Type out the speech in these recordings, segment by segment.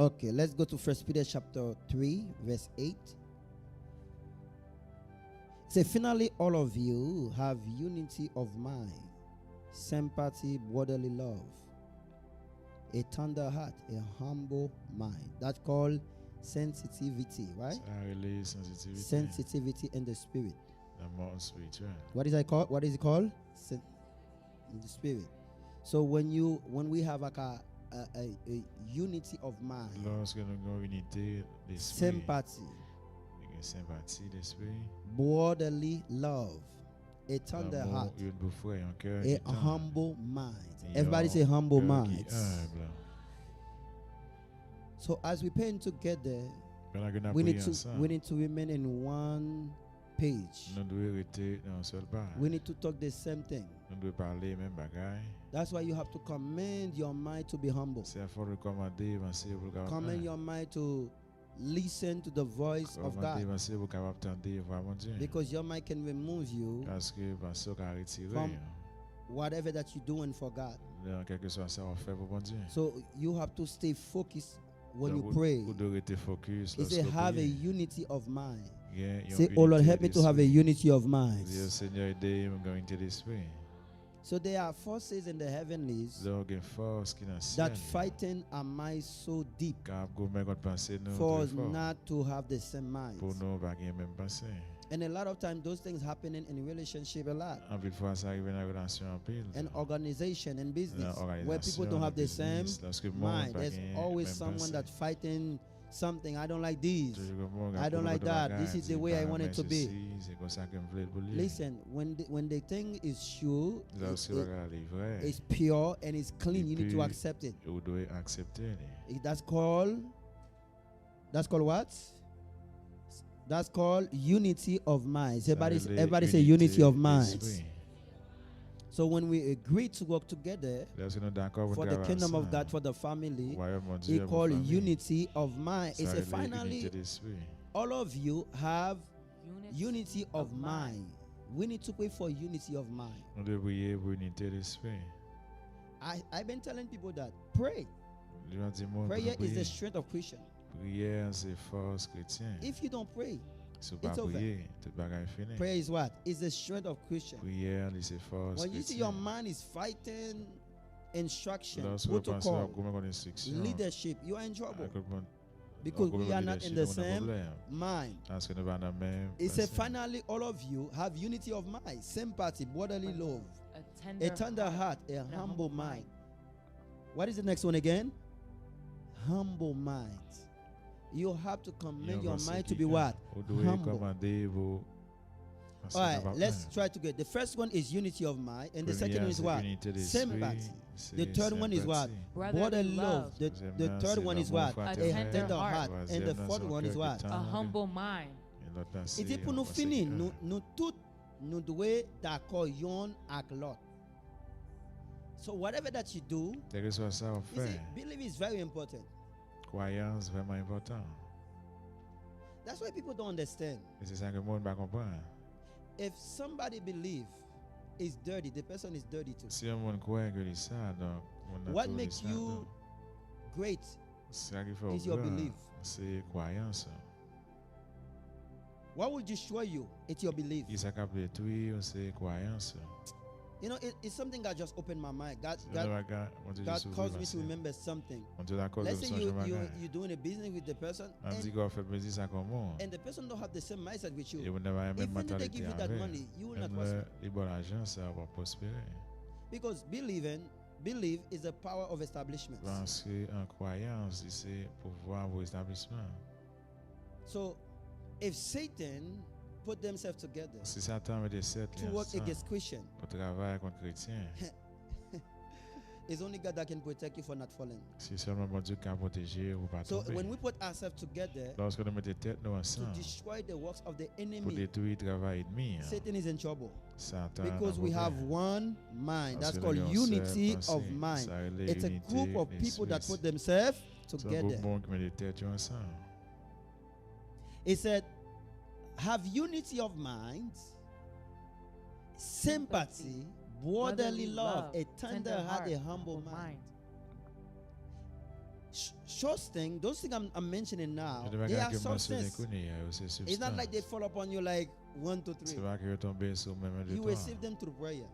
Okay, let's go to 1 Peter chapter 3, verse 8. Say, finally, all of you have unity of mind, sympathy, brotherly love, a tender heart, a humble mind. That's called sensitivity, right? Sensitivity in the spirit. What is it called? What is it called? In the spirit. So when we have like a unity of mind, sympathy, brotherly love, a tender heart, a humble mind. Everybody say humble minds. So as we pain together, we need to remain in one page. We need to talk the same thing. That's why you have to command your mind to be humble. Command your mind to listen to the voice of God. Because your mind can remove you from whatever that you're doing for God. So you have to stay focused when you pray. He said, have a unity of mind. Say, oh Lord, help me to have a unity of mind. So there are forces in the heavenlies that fighting our minds so deep for us not to have the same mind. And a lot of times those things happening in relationship a lot. And organization and business where people don't have the same mind. There's always someone that's fighting something. I don't like this. I don't like that. This is the way I want it to be. Listen, when the thing is true, it's pure and it's clean, you need to accept it. That's called what? That's called unity of minds. Everybody say unity of minds. So when we agree to work together for the kingdom of God, for the family, it's called unity of mind. It's a finally, all of you have unity of mind. We need to pray for unity of mind. I've been telling people that pray. Prayer is the strength of Christian. If you don't pray, it's over. Prayer is what? It's the strength of Christian. When you see your mind is fighting instruction, protocol, leadership, you are in trouble. Because we are not in the same mind. It says finally all of you have unity of mind, sympathy, brotherly love, a tender heart, a humble mind. What is the next one again? Humble mind. You have to command your mind to be what? Humble. All right, let's try to get. The first one is unity of mind, and the second one is what? Sympathy. The third one is what? Brotherly love. The third one is what? A tender heart. And the fourth one is what? A humble mind. Et puis pour nous finir, nous tous nous devons d'accord yon ak lot. So whatever that you do, you see, belief is very important. That's why people don't understand. If somebody believes is dirty, the person is dirty too. What makes you great is your belief. What will destroy you? It's your belief. You know, it's something that just opened my mind. God caused me to remember something. Let's say you're doing a business with the person, and the person don't have the same mindset with you. Even if they give you that money, you will not prosper. Because belief is the power of establishment. So, if Satan put themselves together to work against Christian, it's only God that can protect you from not falling. So when we put ourselves together to destroy the works of the enemy, Satan is in trouble. Because we have one mind. That's called unity of mind. It's a group of people that put themselves together. It said, have unity of mind, sympathy, brotherly love, a tender heart, a humble mind. those things I'm mentioning now, they are substance. It's not like they fall upon you like 1, 2, 3. You receive them through prayer.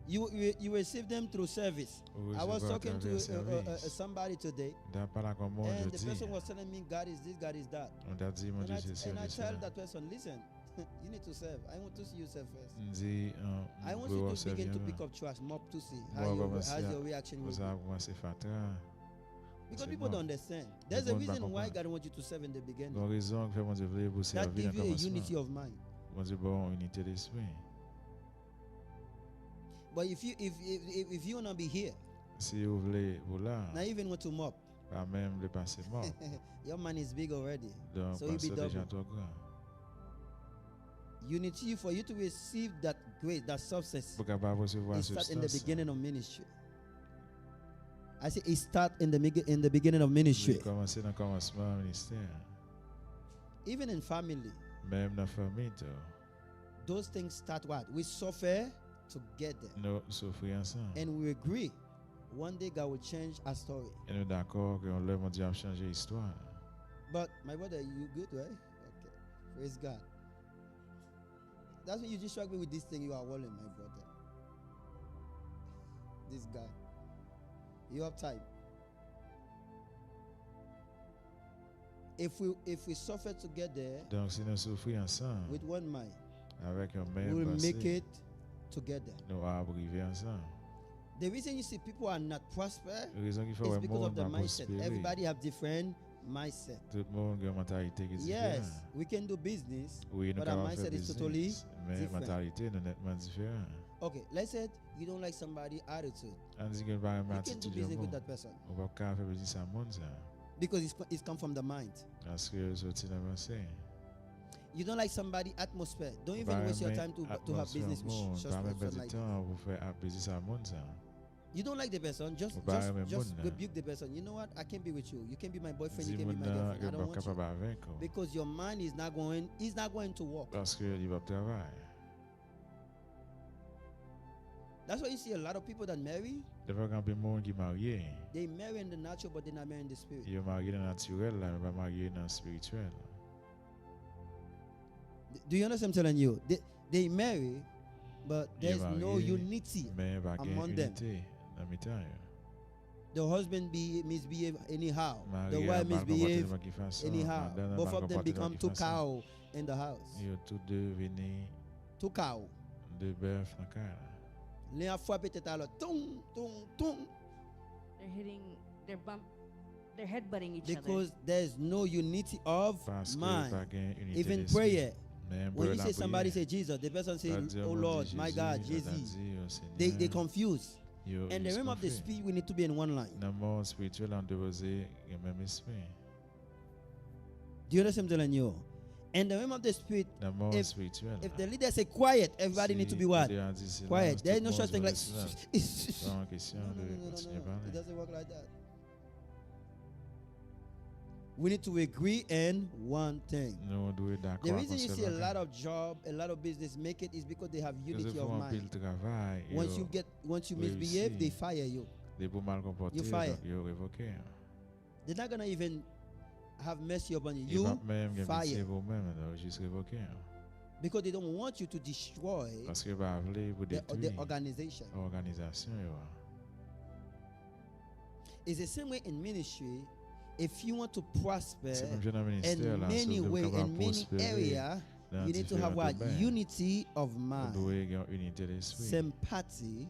You receive them through service. I was talking to somebody today, and the person was telling me, God is this, God is that. And I tell that person, listen, you need to serve. I want to see you serve first. I want you to begin to pick up trash, mop to see how your reaction will be. Because people don't understand. There's a reason why God wants you to serve in the beginning. That gives you a unity of mind. But if you wanna be here, now even want to mop, your man is big already, so you'll be double. Unity for you to receive that grace, that substance, it starts in the beginning of ministry. I say it starts in the beginning of ministry. Even in family, those things start what? We suffer together. And we agree one day God will change our story. But my brother, you good, right? Okay. Praise God. That's when you just strike me with this thing. You are walling, my brother. This guy. You have time. If we suffer together with one mind, we will make it together. The reason you see people are not prosper is because of the mindset. Everybody have different mindset. Yes, we can do business, but our mindset is totally different. Okay, let's say you don't like somebody's attitude. You can do business with that person because it's come from the mind. You don't like somebody's atmosphere. Don't even waste your time to have business with such person like that. You don't like the person, just rebuke the person. You know what? I can't be with you. You can be my boyfriend, you can be my girlfriend. I don't want you. Because your mind is not going to work. That's why you see a lot of people that marry. They marry in the natural, but they're not marrying in the spirit. Do you understand what I'm telling you? They marry, but there's no unity among them. Let me tell you. The husband misbehave anyhow. The wife misbehave anyhow. Both of them become two cows in the house. Two cows. They're hitting, they're headbutting each other. Because there's no unity of mind. Even prayer. When you say somebody say Jesus, the person say, oh Lord, my God, Jesus. They confuse. And the realm of the spirit, we need to be in one line. Do you understand what I'm telling you? And the realm of the spirit, if the leader say quiet, everybody need to be what? Quiet. There is no such thing like no. It doesn't work like that. We need to agree in one thing. The reason you see a lot of job, a lot of business make it is because they have unity of mind. Once you misbehave, they fire you. You fire. They're not gonna even have mercy upon you. You fire. Because they don't want you to destroy the organization. It's the same way in ministry. If you want to prosper in many ways, in many areas, you need to have what? Unity of mind, sympathy,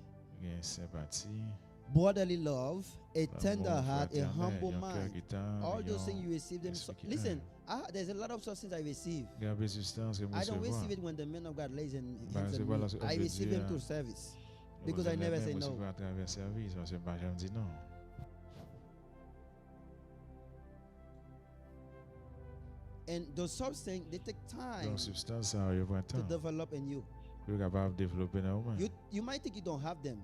brotherly love, a tender heart, a humble mind. All those things you receive them. Listen, there's a lot of such things I receive. I don't receive it when the man of God lays in hands on me. I receive them through service because I never say no. And those substances, they take time to develop in you. You might think you don't have them.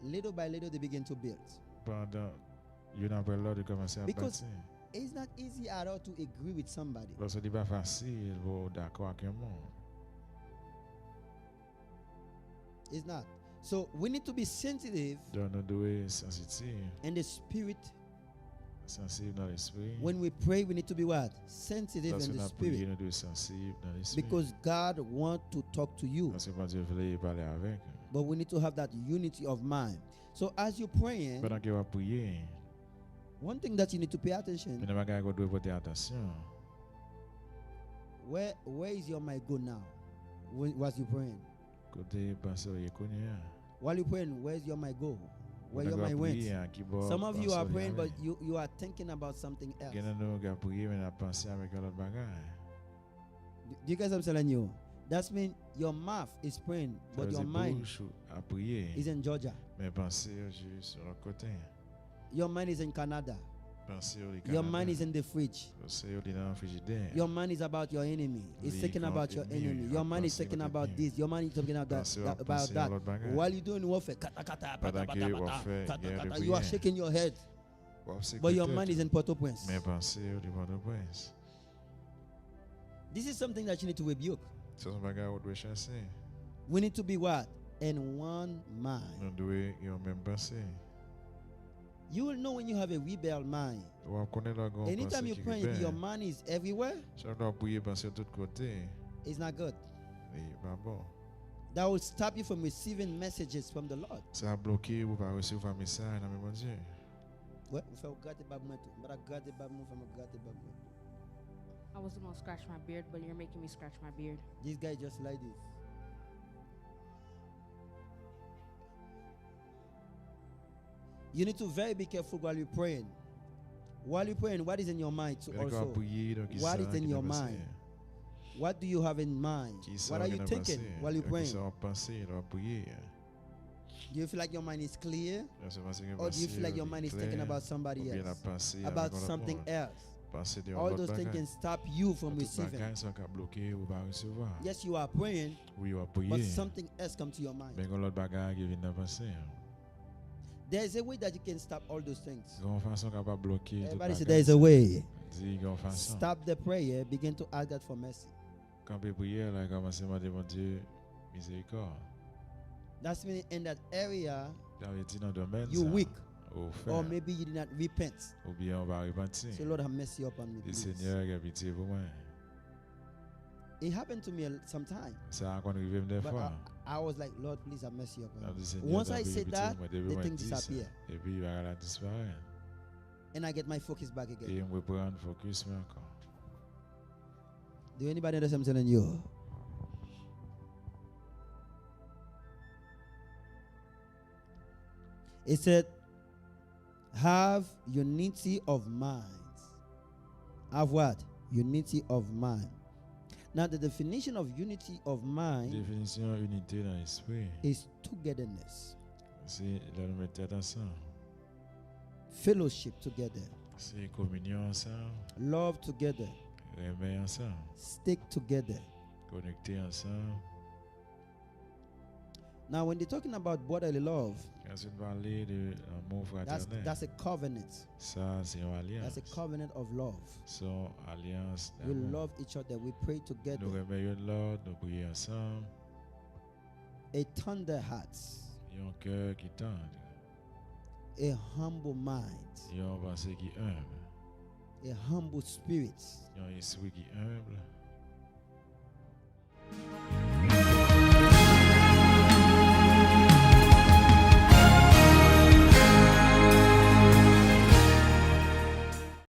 Little by little, they begin to build. Because it's not easy at all to agree with somebody. It's not. So we need to be sensitive in the spirit. When we pray, we need to be what? Sensitive in the spirit. Because God wants to talk to you. But we need to have that unity of mind. So as you're praying, one thing that you need to pay attention. Where is your mind go now? Was you praying? While you're praying, where's your mind go? Where your mind went? Some of you are praying, but you are thinking about something else. Do you guys what I'm telling you? That means your mouth is praying, but your mind is in Georgia. Your mind is in Canada. Your mind is in the fridge. Your mind is about your enemy. It's thinking about your enemy. Your mind is thinking about this. Your mind is thinking about that. While you're doing warfare, you are shaking your head. But your mind is in Port-au-Prince. This is something that you need to rebuke. We need to be what? In one mind. You will know when you have a rebel mind. Anytime you pray, your mind is everywhere. It's not good. That will stop you from receiving messages from the Lord. I was going to scratch my beard, but you're making me scratch my beard. This guy just like this. You need to very be careful while you're praying. While you're praying, what is in your mind too also? What is in your mind? What do you have in mind? What are you thinking while you're praying? Do you feel like your mind is clear? Or do you feel like your mind is thinking about somebody else? About something else? All those things can stop you from receiving. Yes, you are praying, but something else comes to your mind. There's a way that you can stop all those things. Everybody say there's a way. Stop the prayer, begin to ask God for mercy. That's meaning in that area you're weak. Or maybe you did not repent. Say, Lord, have mercy upon me, please. It happened to me sometimes. But I was like, Lord, please have mercy upon me. Once I said that, the thing disappeared. And I get my focus back again. Do anybody understand what I'm telling you? It said, have unity of mind. Have what? Unity of mind. Now the definition of unity of mind is togetherness. Fellowship together. Love together. Stick together. Now when they're talking about brotherly love, that's a covenant. That's a covenant of love. We love each other. We pray together. A tender heart. A humble mind. A humble spirit.